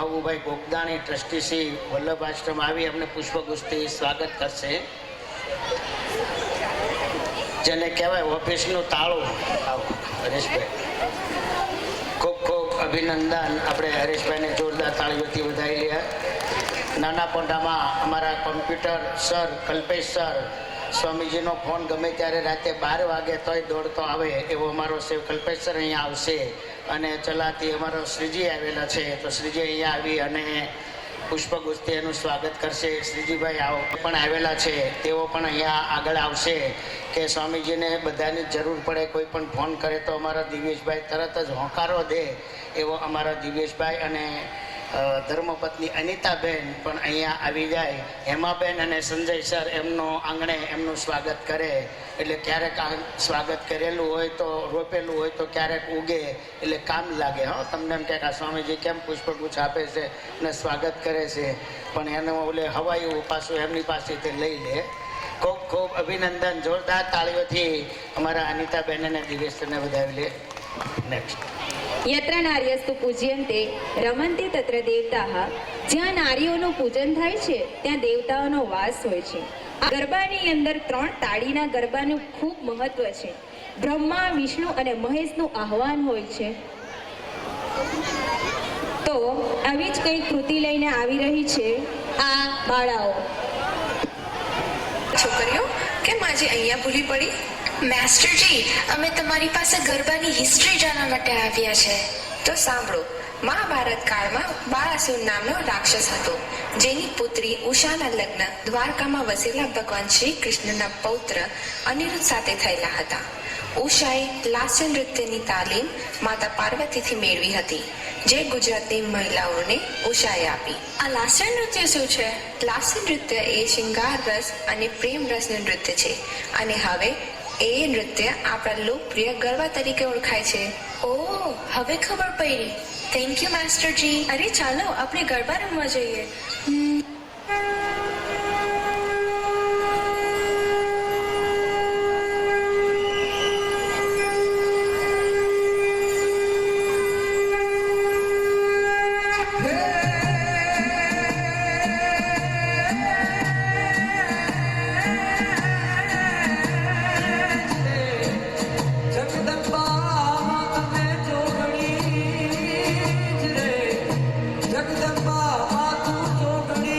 Babubhai Gogdani trustee Shri Vallabh આશ્રમ આવી અમને પુષ્પગુચ્છથી સ્વાગત કરશે, જેને કહેવાય ઓફિસનું તાળું. હરેશભાઈ, ખૂબ ખૂબ અભિનંદન. આપણે હરેશભાઈને જોરદાર તાળીઓથી વધાવી લે. નાના પોંડામાં અમારા કોમ્પ્યુટર સર કલ્પેશ સર, સ્વામીજીનો ફોન ગમે ત્યારે રાતે 12 વાગે તોય દોડતો આવે એવો અમારો સેવ કલ્પેશ સર અહીંયા આવશે. અને ચલાથી અમારો શ્રીજી આવેલા છે, તો શ્રીજી અહીંયા આવી અને પુષ્પગુચ્છથી એનું સ્વાગત કરશે. શ્રીજીભાઈ આવો પણ આવેલા છે, તેઓ પણ અહીંયા આગળ આવશે કે સ્વામીજીને બધાની જરૂર પડે, કોઈ પણ ફોન કરે તો અમારા દિવ્યેશભાઈ તરત જ હોંકારો દે એવો અમારા દિવ્યેશભાઈ અને ધર્મપત્ની અનિતાબેન પણ અહીંયા આવી જાય. હેમાબેન અને સંજય સર એમનો આંગણે એમનું સ્વાગત કરે. એટલે ક્યારેક સ્વાગત કરેલું હોય તો રોપેલું હોય તો ક્યારેક ઉગે એટલે કામ લાગે. તમને એમ કે આ સ્વામીજી કેમ પુષ્પગુચ્છ આપે છે ને સ્વાગત કરે છે, પણ એનું ઓલે હવાયું પાછું એમની પાસેથી લઈ લે. ખૂબ ખૂબ અભિનંદન. જોરદાર તાળીઓથી અમારા અનિતાબેન અને દિવેશને વધાવી લે. નેક્સ્ટ. યત્ર નાર્યસ્તુ પૂજ્યંતે રમંતે તત્ર દેવતાઃ. જ્યાં નારીઓનું પૂજન થાય છે ત્યાં દેવતાઓનો વાસ હોય છે. ગરબાની અંદર 3 તાળીના ગરબાનું ખૂબ મહત્વ છે. બ્રહ્મા, વિષ્ણુ અને મહેશનું આહવાન હોય છે. તો આવી જ કંઈક કૃતિ લઈને આવી રહી છે આ બાળાઓ. છોકરીઓ કેમ આજે અહીંયા ભૂલી પડી? માસ્ટરજી, અમે તમારી પાસે ગરબાની હિસ્ટ્રી જાણવા માટે આવ્યા છે. તો સાંભળો, મહાભારત કાળમાં બાળાસુર નામનો રાક્ષસ હતો, જેની પુત્રી ઉષાના લગ્ન દ્વારકામાં વસેલા ભગવાન શ્રી કૃષ્ણના પૌત્ર અનિરુદ્ધ સાથે થયેલા હતા. ઉષાએ લાસ્ય નૃત્યની તાલીમ માતા પાર્વતીથી મેળવી હતી, જે ગુજરાતની મહિલાઓને ઉષાએ આપી. આ લાસ્ય નૃત્ય શું છે? લાસ્ય નૃત્ય એ શૃંગાર રસ અને પ્રેમ રસનું નૃત્ય છે, અને હવે એ નૃત્ય આપણા લોકપ્રિય ગરબા તરીકે ઓળખાય છે. ઓહ, હવે ખબર પડી. થેન્ક યુ માસ્ટરજી. અરે ચાલો આપણે ગરબા રમવા જઈએ. જગદંબા માતું ચોકડી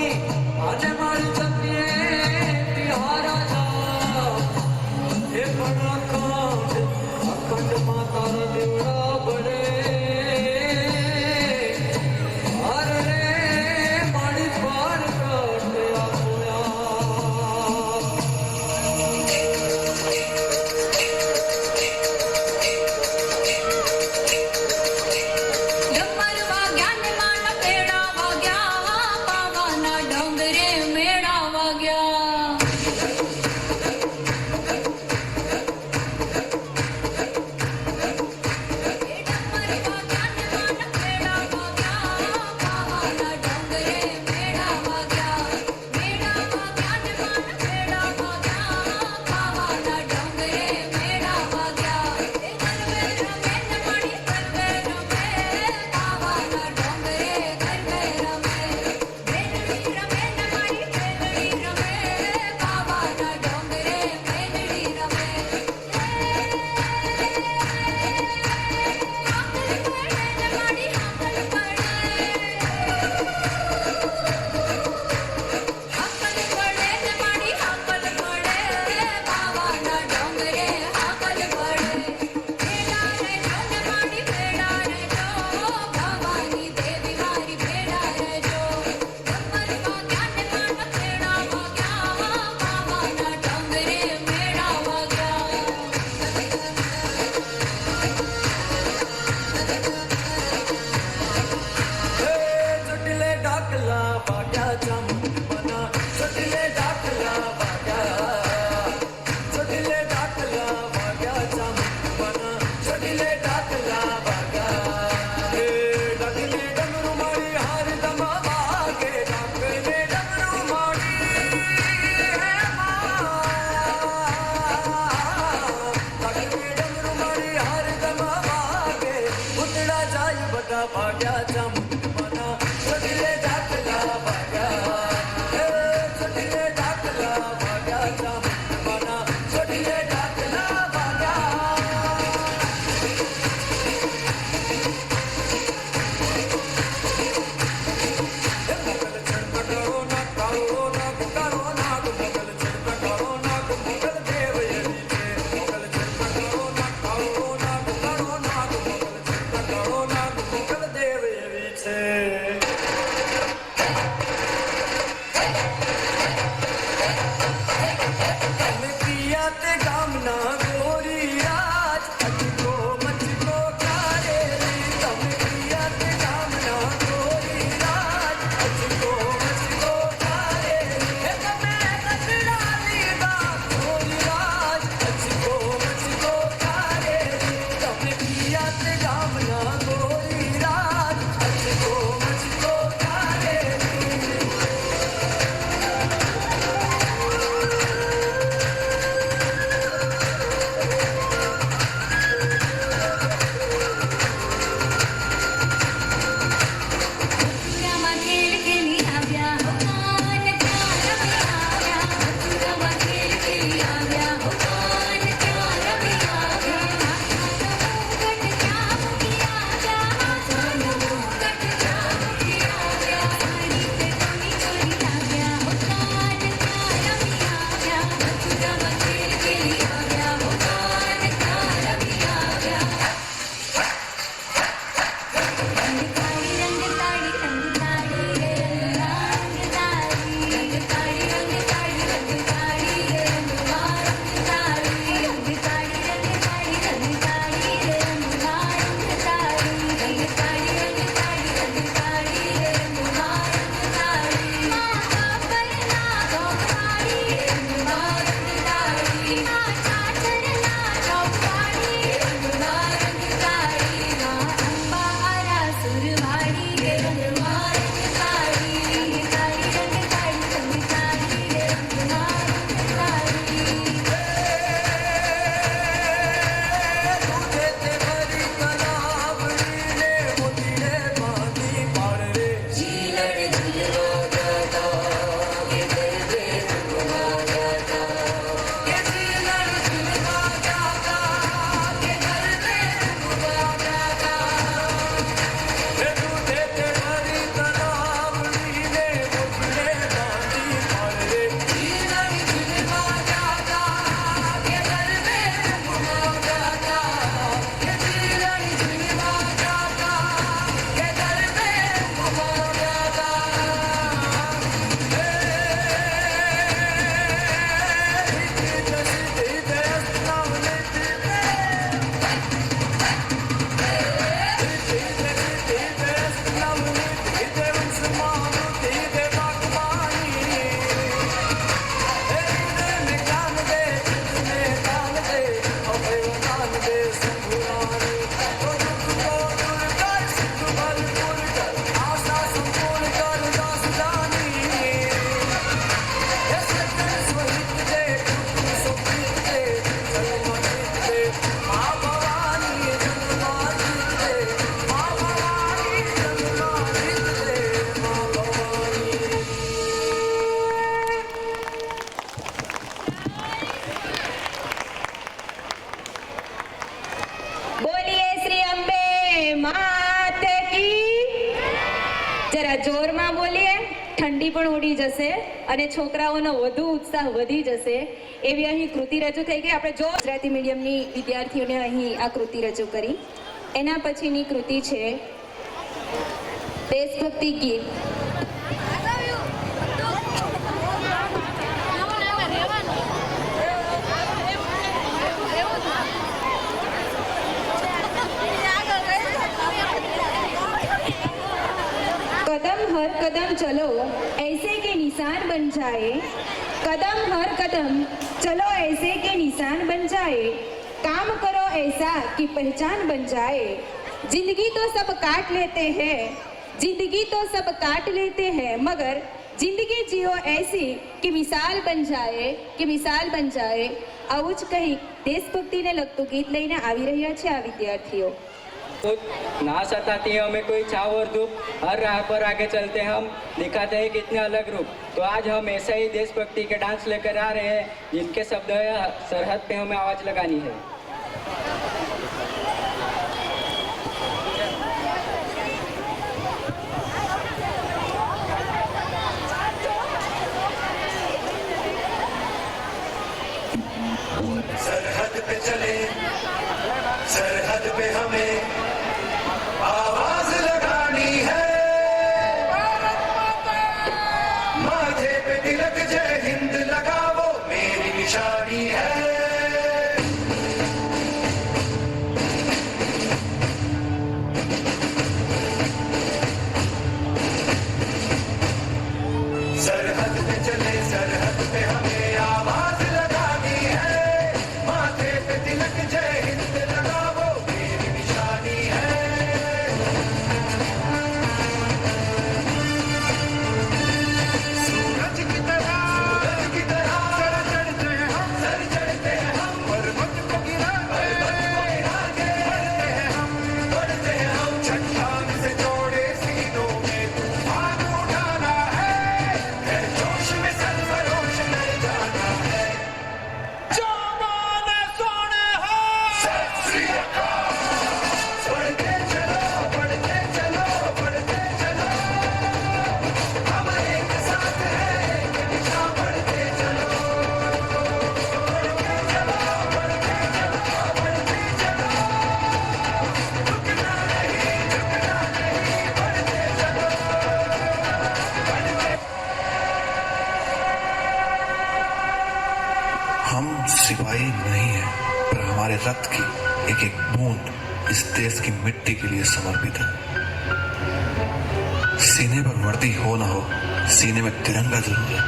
જોરમાં બોલીએ, ઠંડી પણ ઉડી જશે અને છોકરાઓનો વધુ ઉત્સાહ વધી જશે એવી અહીં કૃતિ રજૂ થઈ ગઈ. આપણે જો ગુજરાતી મીડિયમની વિદ્યાર્થીઓને અહીં આ કૃતિ રજૂ કરી. એના પછીની કૃતિ છે દેશભક્તિ ગીત. कदम हर कदम चलो ऐसे के निशान बन जाए, कदम हर कदम चलो ऐसे के निशान बन जाए, काम करो ऐसा कि पहचान बन जाए. जिंदगी तो सब काट लेते हैं, जिंदगी तो सब काट लेते हैं, मगर जिंदगी जियो ऐसी कि मिसाल बन जाए, कि मिसाल बन जाए. આવું જ કંઈક દેશભક્તિને લગતું ગીત લઈને આવી રહ્યા છે આ વિદ્યાર્થીઓ. तो ना सताती है हमें कोई छाव और धूप, हर राह पर आगे चलते हम दिखाते हैं कितने अलग रूप. तो आज हम ऐसा ही देशभक्ति के डांस लेकर आ रहे हैं जिनके शब्द है सरहद पे हमें आवाज लगानी है. सरहद पे चले, सरहद पे हमें आवाज लगानी है, माथे पे तिलक जय हिंद लगाओ मेरी निशानी है. सरहद पे चले, सरहद पे हमें आवाज लगानी है, माथे पे तिलक जय हिंद लगाओ मेरी निशानी है. सूरज की तरह सर चढ़ते हैं हम, सर चढ़ते हैं हम, पर्वत को गिराते बढ़ते हैं हम, बढ़ते हैं हम. चट्टान से जोड़े सीनों में तूफान उठाना है जोश में सरफरोश ले जाना है. जमाना सोना है, सत श्री अकाल. बढ़ते चलो, बढ़ते चलो, बढ़ते चलो, हम एक साथ हैं, एक दिशा बढ़ते चलो, बढ़ते चलो, बढ़ते चलो, बढ़ते चलो, रुकना नहीं, बढ़ते चलो. हम सिपाही नहीं हैं, पर हमारे रक्त की एक एक बूंद इस देश की मिट्टी के लिए समर्पित है. सीने पर वर्दी हो ना हो, सीने में तिरंगा जरूर है.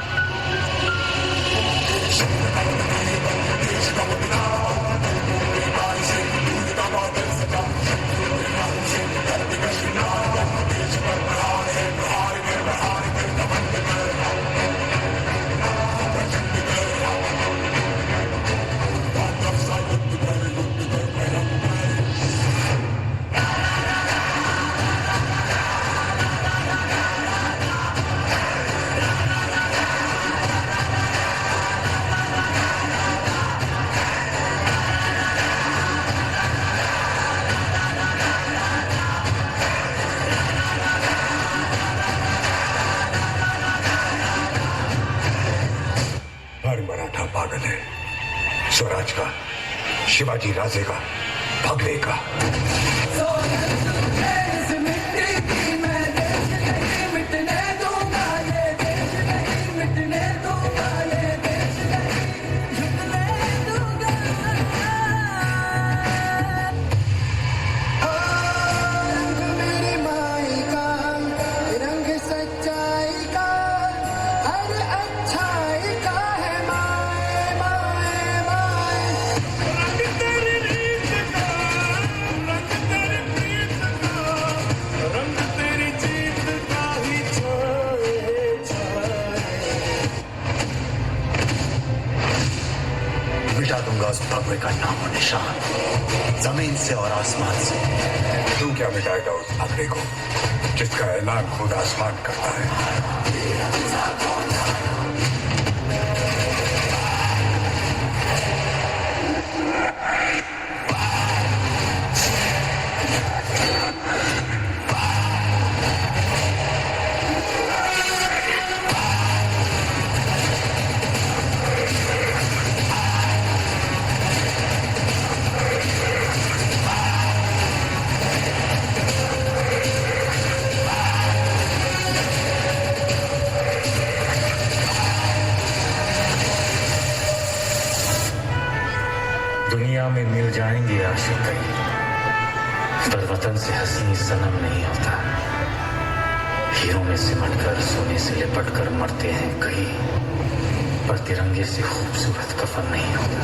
हर मराठा पागल है, स्वराज का, शिवाजी राजे का, भगवे का. मेरी माई का रंग सच्चाई का, हर अच्छाई का है माए माए माए. रंग तेरी रीत का, रंग तेरी प्रीत का, रंग तेरी जीत का ही छाए छाए. मिटा दूंगा उस भगवे का नाम और निशान जमीन से और आसमान से. तू क्या मिटाएगा उस भगवे को जिसका ऐलान खुद आसमान करता है. भी आशिक कहीं, पर वतन से हसीन सनम नहीं होता। हीरों में सिमट कर सोने से लिपट कर मरते हैं कहीं, पर तिरंगे से खूबसूरत कफन नहीं होता।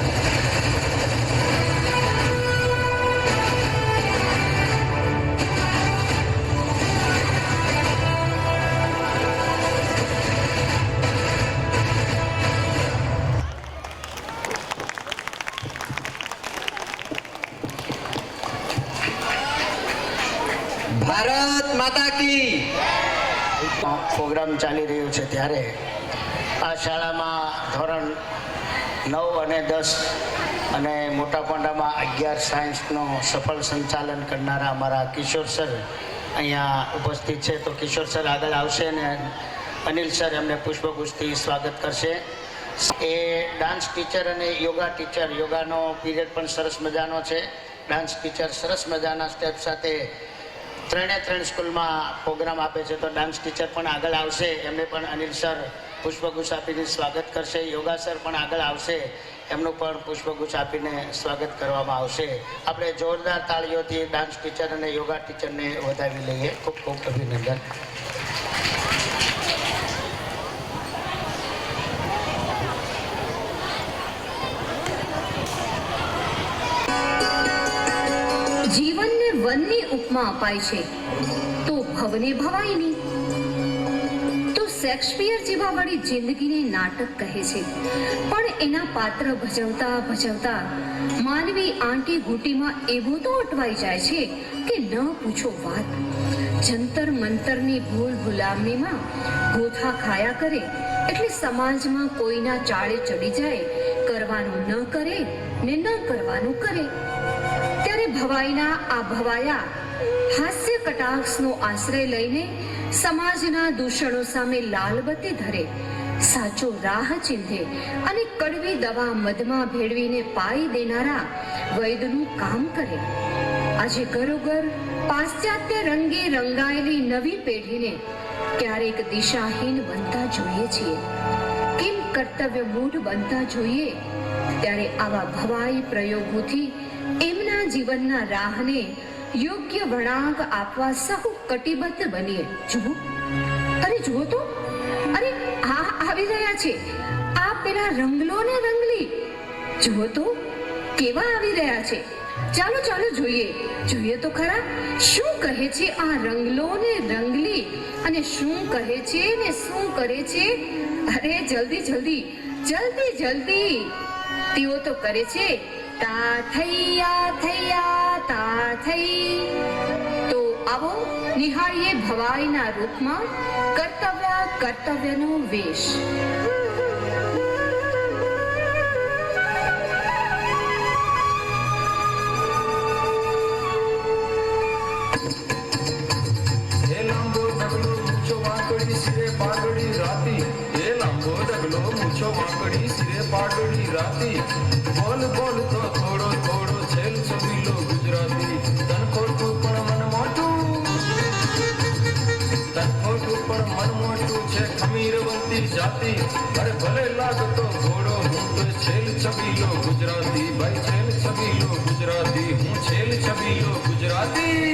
ભારત માતા કી પ્રોગ્રામ ચાલી રહ્યો છે ત્યારે આ શાળામાં ધોરણ 9 અને 10 અને મોટા પોંડામાં 11 સાયન્સનો સફળ સંચાલન કરનારા અમારા કિશોર સર અહીંયા ઉપસ્થિત છે. તો કિશોર સર આગળ આવશે અને અનિલ સર એમને પુષ્પગુચ્છથી સ્વાગત કરશે. એ ડાન્સ ટીચર અને યોગા ટીચર, યોગાનો પીરિયડ પણ સરસ મજાનો છે. ડાન્સ ટીચર સરસ મજાના સ્ટેપ સાથે 3 સ્કૂલમાં પ્રોગ્રામ આપે છે. તો ડાન્સ ટીચર પણ આગળ આવશે, એમને પણ અનિલ સર પુષ્પગુચ્છ આપીને સ્વાગત કરશે. યોગા સર પણ આગળ આવશે, એમનું પણ પુષ્પગુચ્છ આપીને સ્વાગત કરવામાં આવશે. આપણે જોરદાર તાળીઓથી ડાન્સ ટીચર અને યોગા ટીચરને વધાવી લઈએ. ખૂબ ખૂબ અભિનંદન. જીવનને વનની ઉપમા અપાય છે તો ભવને ભવાય નહીં. તો શેક્સપિયર જેવા વળી જિંદગીને નાટક કહે છે, પણ એના પાત્ર ભજવતા ભજવતા માનવી આંટી ઘૂંટીમાં એવો તો અટવાઈ જાય છે કે ન પૂછો વાત. જંતર મંતરની ભૂલ ભૂલામણીમાં ગોથા ખાયા કરે એટલે સમાજમાં કોઈના ચાળે ચડી જાય, કરવાનું ન કરે ને ન કરવાનું કરે. ત્યારે ભવાઈના આ ભવાયા હાસ્ય કટાક્ષનો આશ્રય લઈને સમાજના દૂષણો સામે લાલબત્તી ધરે, સાચો રાહ ચીંધે અને કડવી દવા મધમાં ભેળવીને પાઈ દેનારા વૈદનું કામ કરે. આજે ઘરોઘર પાશ્ચાત્ય રંગે રંગાયેલી નવી પેઢીને ક્યારેક દિશાહીન બનતા જોઈએ છીએ, કેમ કર્તવ્ય મૂઢ બનતા જોઈએ. ત્યારે આવા ભવાઈ પ્રયોગોથી એમના જીવનના રાહને યોગ્ય વળાંક આપવા સહુ કટિબદ્ધ બનીએ. જુઓ, અરે જુઓ તો, અરે આ આવી રહ્યા છે આ પેલા રંગલો ને રંગલી. જુઓ તો કેવા આવી રહ્યા છે. ચાલો ચાલો જોઈએ, જોઈએ તો ખરા શું કહે છે આ રંગલો ને રંગલી, અને શું કહે છે ને શું કરે છે. અરે જલ્દી જલ્દી જલ્દી જલ્દી. તેઓ તો કરે છે તા થૈયા થૈયા તા થઈ. તો આવો નિહાળીએ ભવાઈના રૂપમાં કર્તવ્યનો વેશ. બોલ બોલ તો થોડો થોડો છેલ છબીલો ગુજરાતી. તન ખોટું પણ મન મોટું, તન ખોટું પણ મન મોટું છે ખમીરવંતી જાતિ. અરે ભલે લાગતો ઘોડો હું તો છેલ છબીલો ગુજરાતી. ભાઈ છેલ છબીલો ગુજરાતી, હું છેલ છબીલો ગુજરાતી.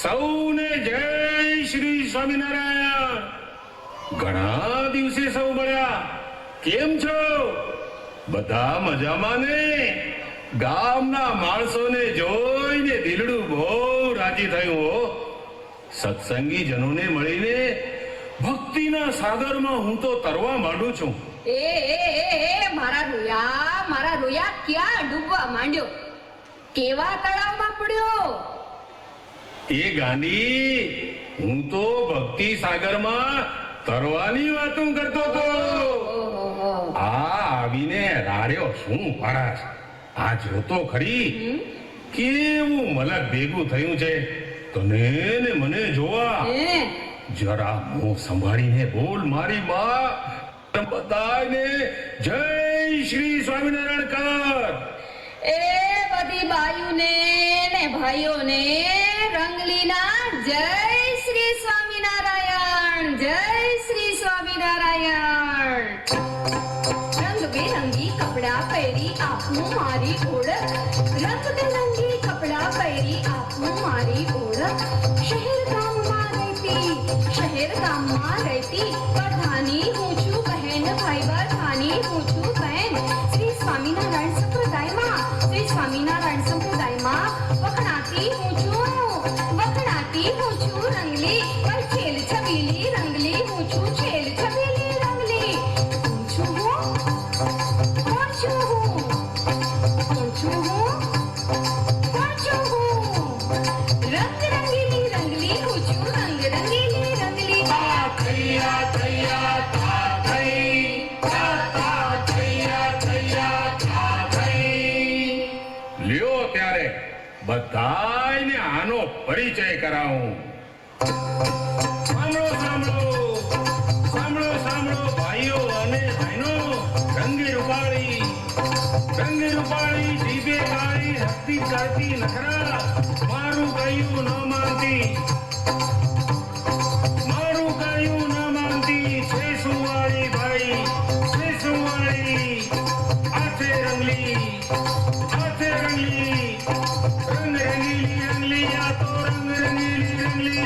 સૌને જય શ્રી સ્વામિનારાયણ. ઘણા દિવસે સૌ મળ્યા. કેમ છો? બધા મજામાં ને? ગામના માણસોને જોઈને દિલડું બહુ રાજી થયું હો. સત્સંગી જનોને મળીને ભક્તિના સાગરમાં હું તો તરવા માંડું છું. મારા રોયા ક્યાં ડૂબવા માંડ્યો? કેવા તળાવમાં પડ્યો? એ ગાંડી, હું તો ભક્તિ સાગરમાં તરવાની વાતો કરતો હતો. આ આવીને રાડ્યો શું પાડાશ? આ જોતો ખરી કેવું મલક ભેગું થયું છે તને ને મને જોવા. જરા મોં સંભાળીને બોલ મારી માં. બધાને જય શ્રી સ્વામિનારાયણ કર. એ બધી બાયુને ને ભાઈઓને રંગલીના જય શ્રી સ્વામિનારાયણ, જય શ્રી સ્વામિનારાયણ. રંગબેરંગી કપડા પહેરી આપનું મારી ઓળખ, રંગબેરંગી કપડા પહેરી આપનું મારી ઓળખ. શહેર ગામમાં રહેતી પ્રધાની હું છું બહેન, ભાઈ બધાની હું છું બહેન. શ્રી સ્વામિનારાયણ સંપ્રદાયમાં વખણાતી હું છું રંગલી, પર છેલ છબીલી રંગલી હું છું, છેલ છબીલી રંગલી. હું છું હું, કોણ છું હું, કોણ છું હું, કોણ છું હું. રંગ રંગીલી રંગલી હું છું, રંગ રંગીલી રંગલી. લ્યો ત્યારે બધાયને આનો પરિચય કરાવું. સાંભળો સાંભળો સાંભળો ભાઈઓ અને બહેનો. રંગે રૂપાળી જીભે કાળી હસ્તી કાઢતી નખરા, મારું કહ્યું ન માનતી, મારું કહ્યું ન માનતી. છે સુવાળી ભાઈ, છે સુવાળી. આથે રંગલી, આથે રંગલી, રંગ રંગીલી રંગલી. આ તો રંગ રંગીલી રંગલી.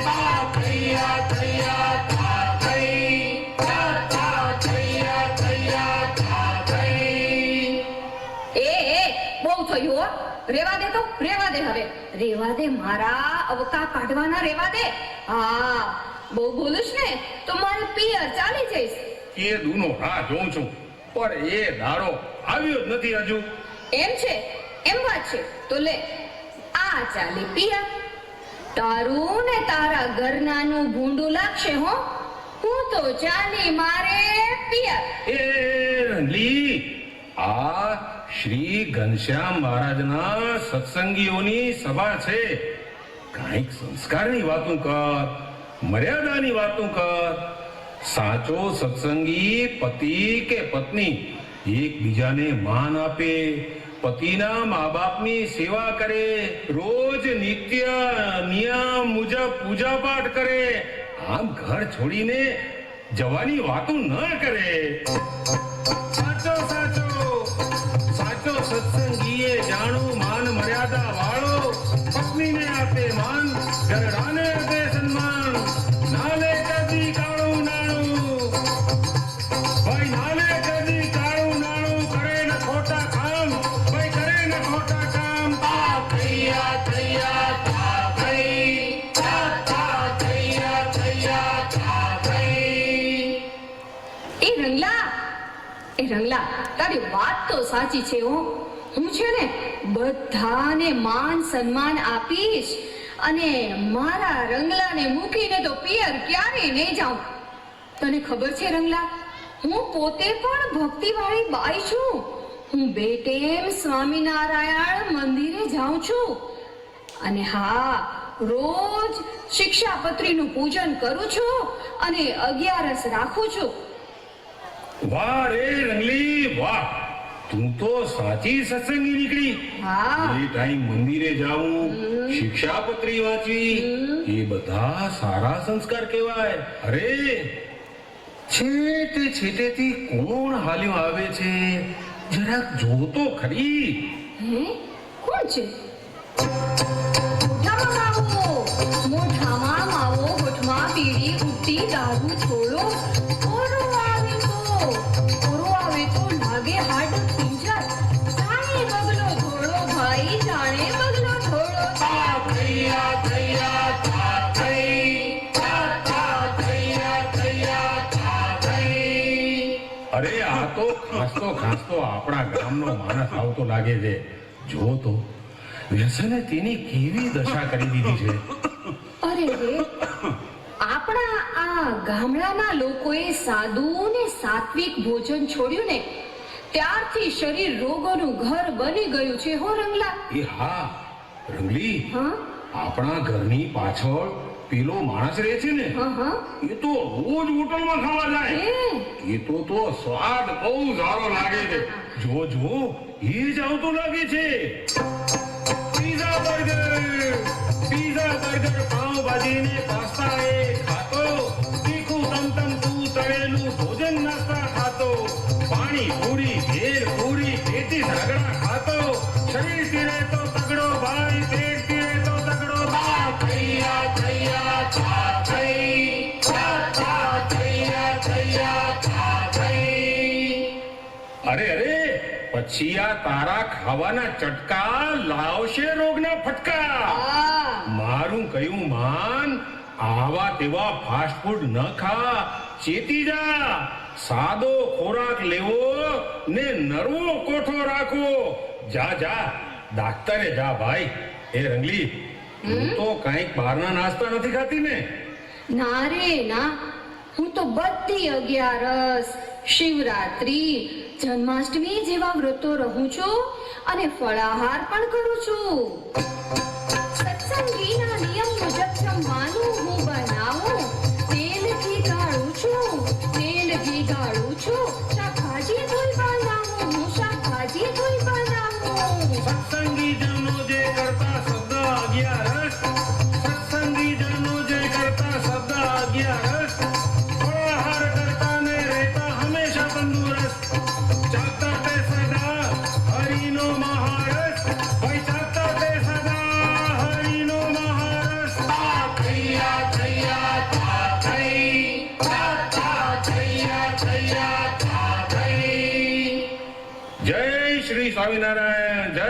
બહુ થયું હો. રેવા દે તો રેવા દે, હવે રેવા દે. મારા અવકા કાઢવાના રેવા દે. હા, બહુ બોલું ને તો મારે પિયર ચાલી જઈશ. એ દૂનો રાહ જોઉં છું, પણ એ દાડો આવ્યો જ નથી હજુ. એમ છે, એમ વાત છે તો લે આ ચાલી પિયર. તારું ને તારા ઘરનાનું ભૂંડું લાગશે હો. હું તો ચાલી મારે પિયર. એ રંગલી, આ શ્રી ઘનશ્યામ મહારાજના સત્સંગીઓની સભા છે. કાંઈક સંસ્કારની વાતો કર, મર્યાદાની વાતો કર. સાચો સત્સંગી પતિ કે પત્ની એકબીજાને માન આપે, પતિના મા બાપની સેવા કરે, રોજ નિત્ય નિયમ મુજબ પૂજા પાઠ કરે. આમ ઘર છોડીને જવાની વાતો ન કરે. સાચો સાચો સાચો સત્સંગીએ જાણો માન મર્યાદા વાળો. પત્નીને આપે માન, ઘરડાને આપે સન્માન. નાલે કદી કાળું નાણું, ભાઈ નાલે કદી કાળું નાણું. કરે ને ખોટા કામ, ભાઈ કરે ને ખોટા કામ. એ રંગલા, તારી વાત તો સાચી છે હો. હું છે ને બધાને માન સન્માન આપીશ, અને મારા રંગલાને મૂકીને તો પિયર ક્યારેય નહીં જાઉં. તને ખબર છે રંગલા, હું પોતે પણ ભક્તિવાળી બાઈ છું. હું બેટેમ સ્વામિનારાયણ મંદિરે જાઉં છું, અને હા, રોજ શિક્ષાપત્રીનું પૂજન કરું છું અને 11 રાખું છું. વાહ રે રંગલી વાહ, તું તો સાચી સત્સંગી નીકળી. હા, એ ટાઈમ મંદિરે જાવું, શિક્ષાપત્રી વાંચવી, એ બધા સારા સંસ્કાર કહેવાય. અરે છેટેથી કોણ હાલ્યું આવે છે, જરાક જોતો ખરી. હે, કોણ છે? મોઢામાં માવો, હોઠમાં બીડી, ઉઠતી દારૂ છોડો. ઓરો આવે તો લાગે હાડ પિંજર. જાણે બગલો થોડો ભાઈ, જાણે બગલો થોડો. અરે આ તો ખાસતો આપણા ગામનો માણસ આવતો લાગે છે. જો તો વ્યસને તેની કેવી દશા કરી દીધી છે. અરે રે, આપણા આ ગામડાના લોકોએ સાદું ને સાત્વિક ભોજન છોડ્યું ને ત્યારથી શરીર રોગોનું ઘર બની ગયું છે હો રંગલા. એ હા રંગલી, હા આપણા ઘરની પાછળ પેલો માણસ રહે છે ને, હા હા એ તો રોજ હોટલમાં ખાવા જાય. હે, એ તો સ્વાદ બહુ સારો લાગે છે. જો જો એ જ આવતો લાગે છે. પીઝા બર્ગર પાવભાજી ને પાસ્તા એ ખાતો, તીખું તમતમતું તળેલું ભોજન નાસ્તા ખાતો, પાણી પૂરી ભેળ પૂરી પેટીસ રગડા ખાતો, શરીર તીરે તો તગડો ભાઈ, પેટ તીરે તો તગડો બા. થૈયા થૈયા થા થઈ, થા થા થૈયા થૈયા થા થઈ. અરે અરે, પછી આ તારા ખાવાના ચટકા લાવશે રોગના ફટકા. હા મારું કયું માન, આવા તેવા ફાસ્ટ ફૂડ ન ખા, ચેતી જા. સાદો ખોરાક લેવો ને નરવો કોઠો રાખો. જા જા ડાક્ટરે જા ભાઈ. એ રંગલી, તું તો કઈક બહારના નાસ્તા નથી ખાતી ને? ના રે ના, હું તો બધી 11, શિવરાત્રી, જન્માષ્ટમી જેવા વ્રતો રહું છું અને ફળાહાર પણ કરું છું. સત્સંગીના નિયમ મુજબ જમવાનું હું બનાવું. તેલ ઘી ગાળું છું, શાકભાજી ધોઈ બનાવું, હું શાકભાજી ધોઈ બનાવું. સત્સંગી જનો જે કરતા શબ્દ 11, સત્સંગી જનો જે કરતા શબ્દ 11, ફળાહાર કરતા ને રહેતા હંમેશા તંદુરસ્ત. ચાલતા તે સદા હરિનો મહારસ, ભાઈ ચાલતા તે સદા હરિનો મહારસ. તા થૈયા થૈયા થા થઈ, તા થા થૈયા થૈયા થા થઈ. જય શ્રી સ્વામિનારાયણ, જય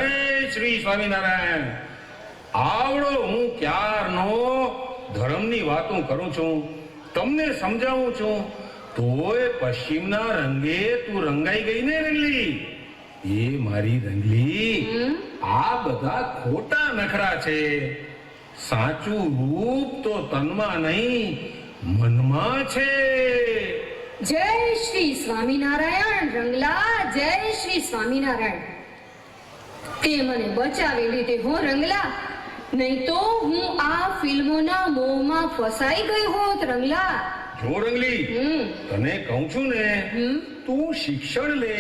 શ્રી સ્વામિનારાયણ. આવડો હું ક્યારનો ધર્મની વાતો કરું છું, તમને સમજાવું છું, તોય પશ્ચિમના રંગે તું રંગાઈ ગઈ ને રંગલી. એ મારી રંગલી, આ બધા ખોટા નખરા છે. સાચું રૂપ તો તનમાં નહીં, મનમાં છે. જય શ્રી સ્વામિનારાયણ રંગલા, જય શ્રી સ્વામિનારાયણ. તે મને બચાવી લીધી હો રંગલા, નહીં તો હું આ ફિલ્મોના મોહમાં ફસાઈ ગઈ હોત રંગલા. જો રંગલી, તને કહું છું ને, તું શિક્ષણ લે.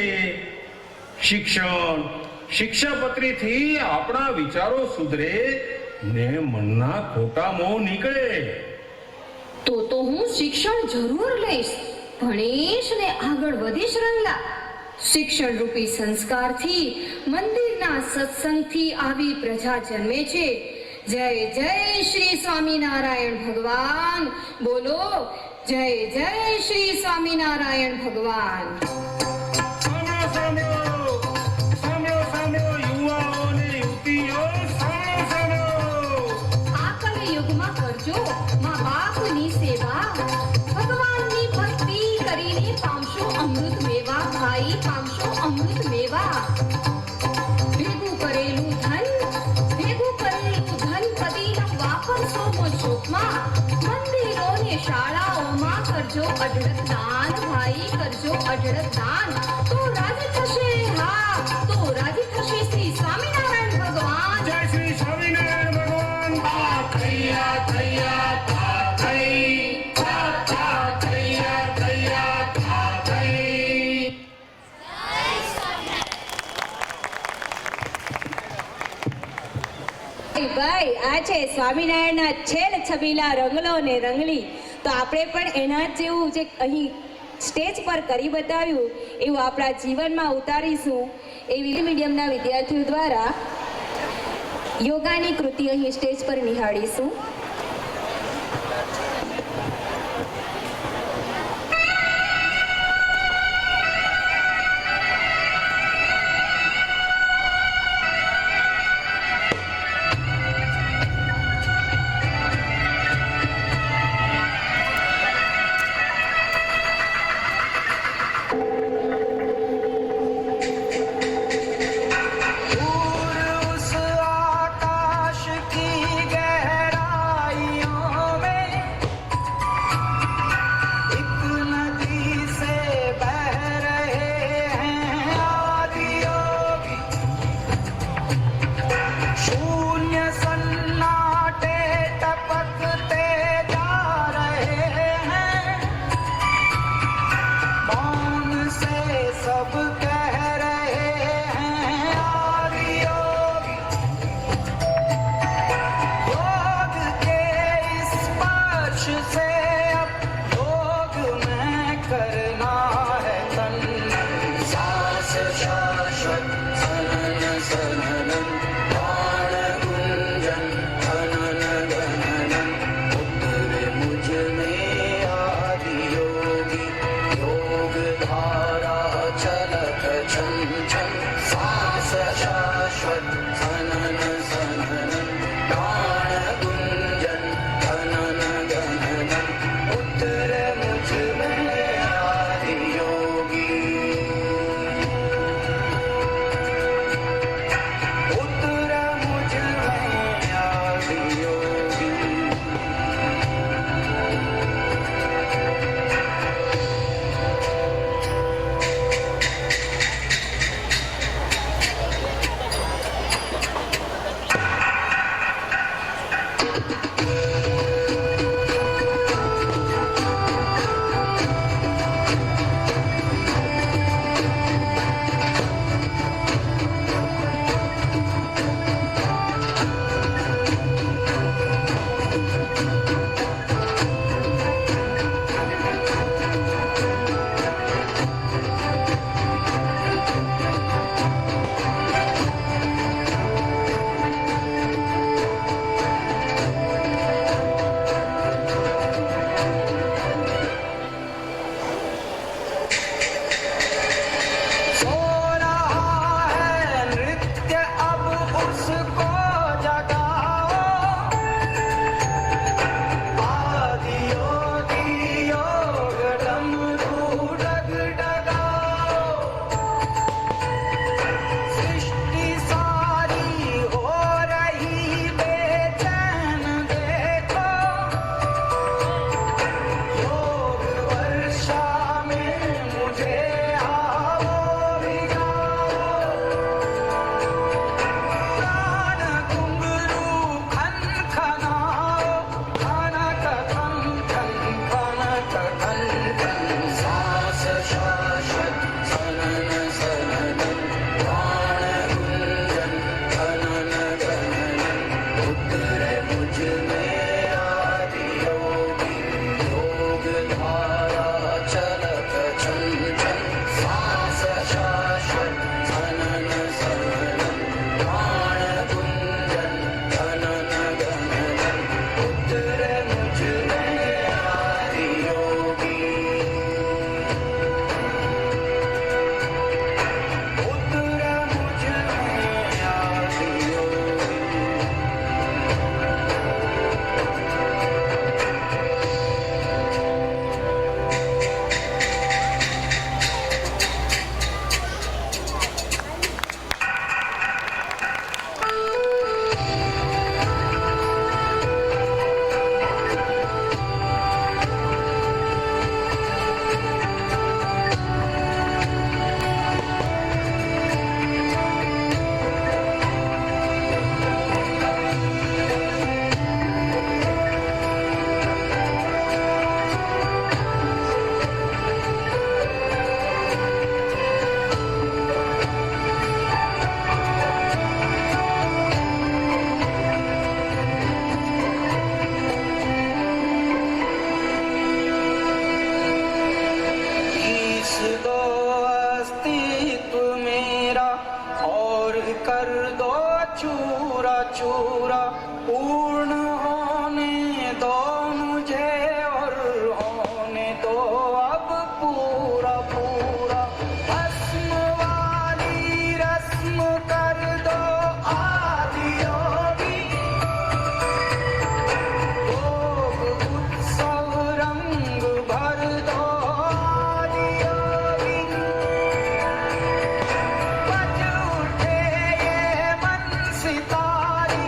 શિક્ષાપત્રીથી આપણા વિચારો સુધરે ને મનના ખોટા મોહ નીકળે. તો હું શિક્ષણ જરૂર લઈશ, ભણીશ ને આગળ વધીશ રંગલા. શિક્ષણ રૂપી સંસ્કારથી, મંદિરના સત્સંગથી આવી પ્રજા જન્મે છે. જય જય શ્રી સ્વામિનારાયણ ભગવાન. બોલો જય જય શ્રી સ્વામિનારાયણ ભગવાન. યુવાઓ ને યુવતીઓ, આ કલિયુગમાં કરજો મા બાપની સેવા, ભગવાનની ભક્તિ કરીને પામશો અમૃત મેવા. ભાઈ પામશો અમૃત મેવા. ભેગું કરેલું ધન પતિના વાપરશો મોજોગમાં. મંદિરો ને શાળાઓમાં કરજો અઢળક દાન. ભાઈ કરજો અઢળક દાન. તો રાજી થશે, હા તો રાજી થશે શ્રી સ્વામિનારાયણ ભગવાન. જય શ્રી સ્વામિનારાયણ ભગવાન. તા થૈયા થૈયા થા થઈ, તા થા થૈયા થૈયા થા થઈ. ભાઈ, આ છે સ્વામિનારાયણના છેલ છબીલા રંગલો ને રંગલી. તો આપણે પણ એના જેવું જે અહીં સ્ટેજ પર કરી બતાવ્યું એવું આપણા જીવનમાં ઉતારીશું. એવી મીડિયમના વિદ્યાર્થીઓ દ્વારા યોગાની કૃતિ અહીં સ્ટેજ પર નિહાળીશું. दूर उस करना है तन सांस शाश्वत सनन सननम प्राण गुंजन खनन गहनम उतरे मुझ में आदि योगी योग धारा चलत छम छम सांस शाश्वत सनन सननम प्राण गुंजन खनन गहनम उतरे मुझ में आदि योगी उतरे मुझ में आदि योगी सो रहा है नृत्य अब उसको जगाओ आदि योगी योग डमरू डगडगाओ सृष्टि सारी हो रही बेचैन देखो योग वर्षा में मुझे आओ भिगाओ प्राण घुंघरू खन खनाओ खनक खन खन खनक खन खन सांस शाश्वत सनन सननम प्राण गुंजन खनन गहनम उतरे मुझ में आदि योगी योग धारा चलत छम छम सांस शाश्वत सनन सननम प्राण गुंजन खनन गहनम उतरे मुझ में आदि योगी उतरे मुझ में आदि योगी ईश दो अस्तित्व मेरा और कर दो चूरा चूरा पूर्ण होने दो मुझे और होने दो अब पूरा पूरा भस्म वाली रस्म कर दो आदि योगी भोग उत्सव रंग भर दो आदि योगी बज उठे ये मन सितारी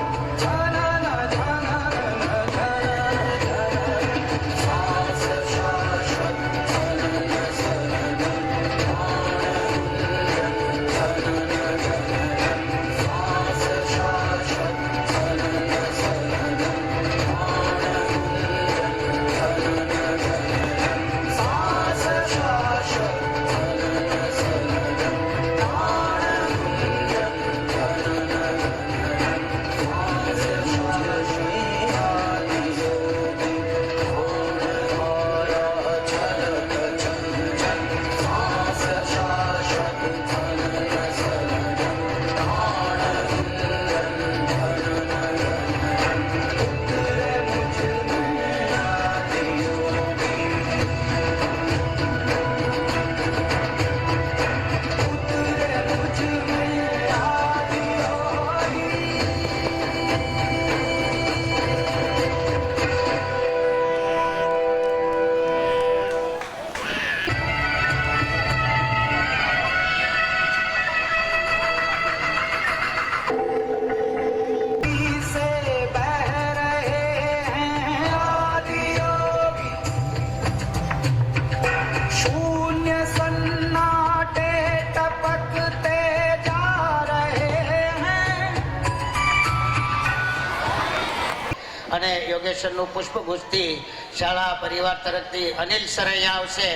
અને યોગેશ્વરનું પુષ્પગુચ્છથી શાળા પરિવાર તરફથી અનિલ સર અહીંયા આવશે.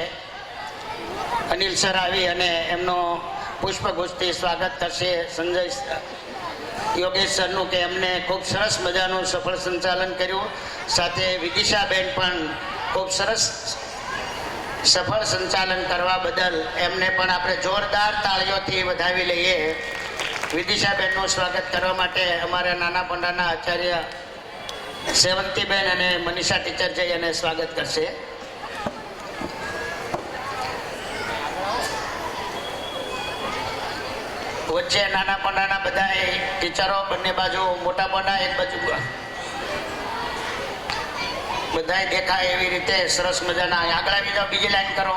અનિલ સર આવી અને એમનો પુષ્પગુચ્છથી સ્વાગત કરશે. સંજય યોગેશ્વરનું કે એમને ખૂબ સરસ મજાનું સફળ સંચાલન કર્યું. સાથે વિદિશાબેન પણ ખૂબ સરસ સફળ સંચાલન કરવા બદલ એમને પણ આપણે જોરદાર તાળીઓથી વધાવી લઈએ. વિદિશાબેનનું સ્વાગત કરવા માટે અમારા નાના પોંડાના આચાર્ય સેવંતીબેન અને મનીષા ટીચર જઈ અને સ્વાગત કરશે. વચ્ચે નાના પોંડાના બધા ટીચરો બંને બાજુ, મોટા પોંડા એક બાજુ, બધા દેખાય એવી રીતે સરસ મજાના આગળ આવી જાઓ. બીજી લાઈન કરો.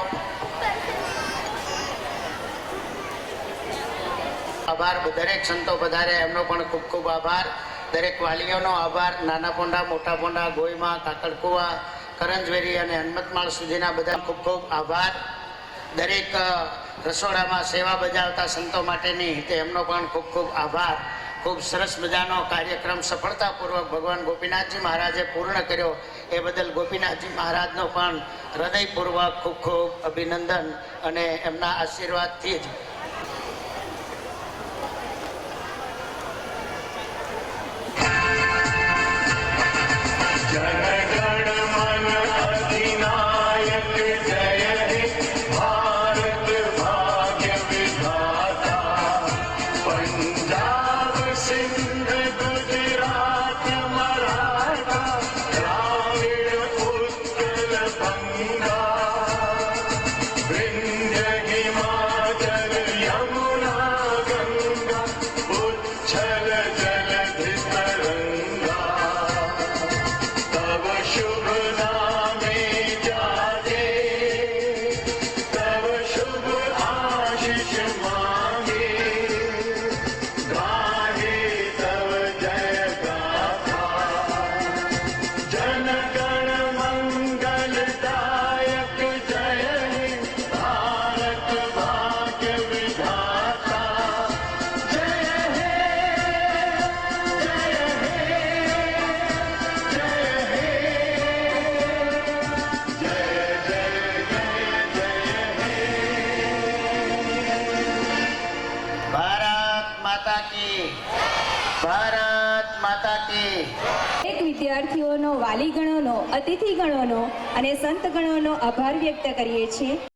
આભાર. દરેક સંતો પધારે એમનો પણ ખૂબ ખૂબ આભાર. દરેક વાલીઓનો આભાર. નાના પોંડા, મોટા પોંડા, ગોઈમાં, કાકડકુવા, કરંજવેરી અને હનુમતમાળ સુધીના બધા ખૂબ ખૂબ આભાર. દરેક રસોડામાં સેવા બજાવતા સંતો માટેની એમનો પણ ખૂબ ખૂબ આભાર. ખૂબ સરસ મજાનો કાર્યક્રમ સફળતાપૂર્વક ભગવાન ગોપીનાથજી મહારાજે પૂર્ણ કર્યો એ બદલ ગોપીનાથજી મહારાજનો પણ હૃદયપૂર્વક ખૂબ ખૂબ અભિનંદન અને એમના આશીર્વાદથી જ વિદ્યાર્થીઓનો, વાલીગણોનો, અતિથિગણોનો અને સંતગણોનો આભાર વ્યક્ત કરીએ છીએ.